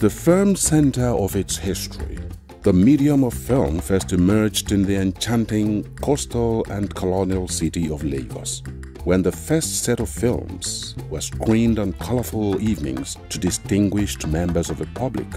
the firm center of its history, the medium of film first emerged in the enchanting coastal and colonial city of Lagos, when the first set of films were screened on colorful evenings to distinguished members of the public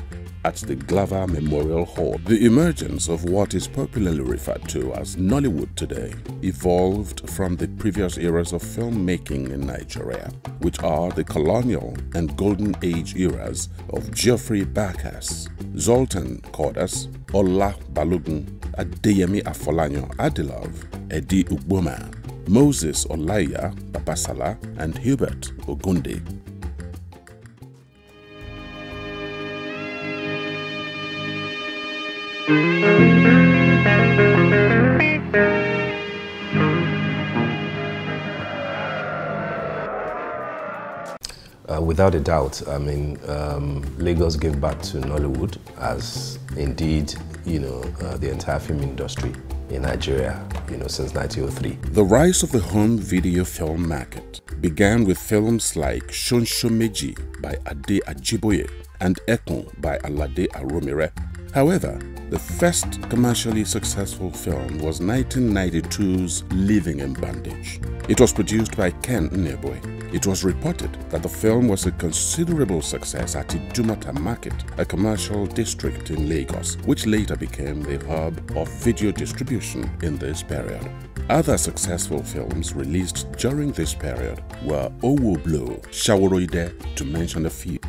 at the Glamour Memorial Hall. The emergence of what is popularly referred to as Nollywood today evolved from the previous eras of filmmaking in Nigeria, which are the colonial and golden age eras of Geoffrey Bacchus, Zoltan Cordes, Ola Balogun, Adeyemi Afolanyo Adilov, Eddie Ugboma, Moses Olaiya Babasala, and Hubert Ogunde. Without a doubt, I mean, Lagos gave back to Nollywood, as indeed, the entire film industry in Nigeria, since 1903. The rise of the home video film market began with films like Shonshomeji by Ade Ajiboye and Ekun by Alade Aromire. However, the first commercially successful film was 1992's Living in Bondage. It was produced by Ken Nneboe. It was reported that the film was a considerable success at Idumota Market, a commercial district in Lagos, which later became the hub of video distribution in this period. Other successful films released during this period were Owo Blow, Shaworoide, to mention a few.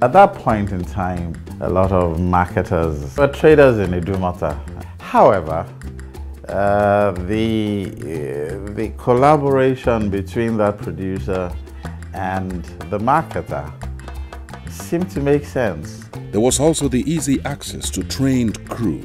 At that point in time, a lot of marketers were traders in Idumota. However, the collaboration between that producer and the marketer seemed to make sense. There was also the easy access to trained crew,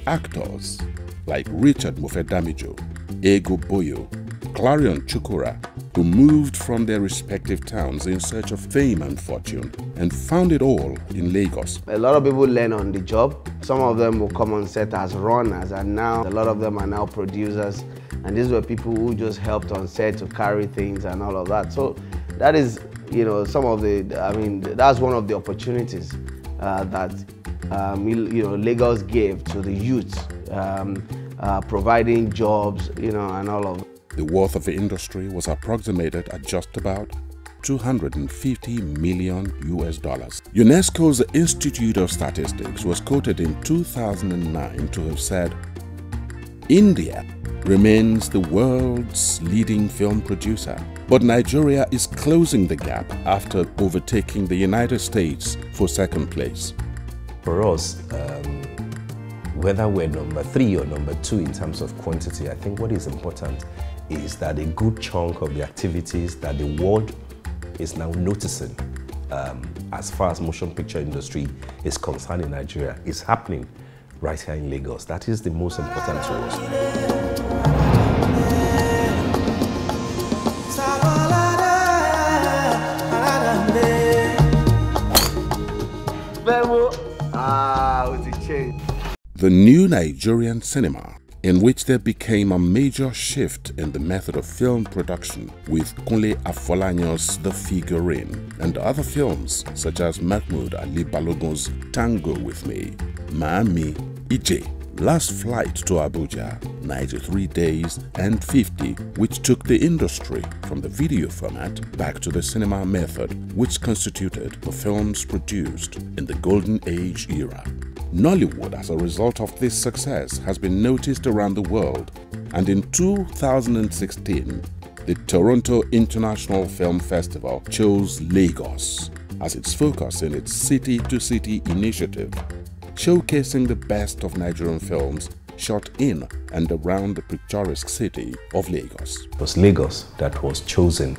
actors like Richard Mofedamijo, Ego Boyo, Clarion Chukura, who moved from their respective towns in search of fame and fortune and found it all in Lagos. A lot of people learn on the job. Some of them will come on set as runners, and now a lot of them are now producers. And these were people who just helped on set to carry things and all of that. So that is, some of that's one of the opportunities that, Lagos gave to the youth, providing jobs, and all of that. The worth of the industry was approximated at just about $250 million. UNESCO's Institute of Statistics was quoted in 2009 to have said, India remains the world's leading film producer, but Nigeria is closing the gap after overtaking the United States for second place. For us, whether we're number 3 or number 2 in terms of quantity, I think what is important is that a good chunk of the activities that the world is now noticing as far as motion picture industry is concerned in Nigeria is happening right here in Lagos. That is the most important to us. The new Nigerian cinema, in which there became a major shift in the method of film production with Kunle Afolanyo's The Figurine and other films such as Mahmoud Ali Balogun's Tango With Me, Maami, Ije, Last Flight to Abuja, 93 Days and 50, which took the industry from the video format back to the cinema method, which constituted the films produced in the Golden Age era. Nollywood, as a result of this success, has been noticed around the world, and in 2016, the Toronto International Film Festival chose Lagos as its focus in its city-to-city initiative, showcasing the best of Nigerian films shot in and around the picturesque city of Lagos. It was Lagos that was chosen.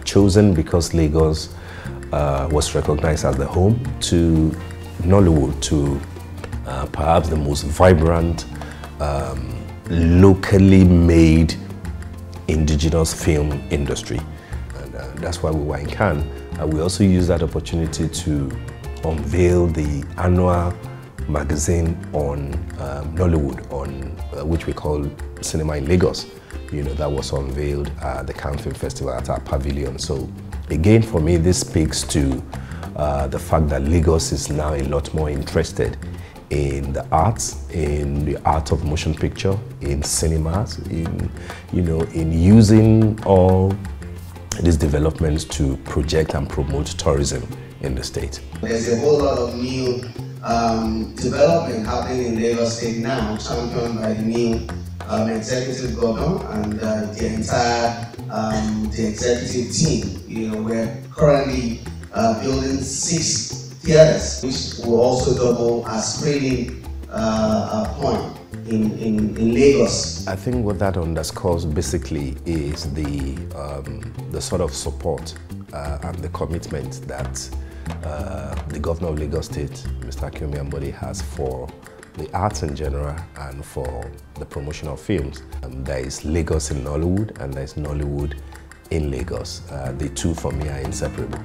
Chosen because Lagos was recognized as the home to Nollywood, to perhaps the most vibrant, locally made indigenous film industry. And that's why we were in Cannes. We also used that opportunity to unveil the annual magazine on Nollywood, which we call Cinema in Lagos. That was unveiled at the Cannes Film Festival at our pavilion. So again, for me, this speaks to the fact that Lagos is now a lot more interested in the arts, in the art of motion picture, in cinemas, in using all these developments to project and promote tourism in the state. There's a whole lot of new development happening in Lagos State now, championed by the new executive governor and the entire the executive team. We're currently building 6 theaters, which will also double as screening point in Lagos. I think what that underscores basically is the sort of support and the commitment that the governor of Lagos State, Mr. Akinwumi Ambode, has for the arts in general and for the promotion of films. There is Lagos in Nollywood and there is Nollywood in Lagos. The two for me are inseparable.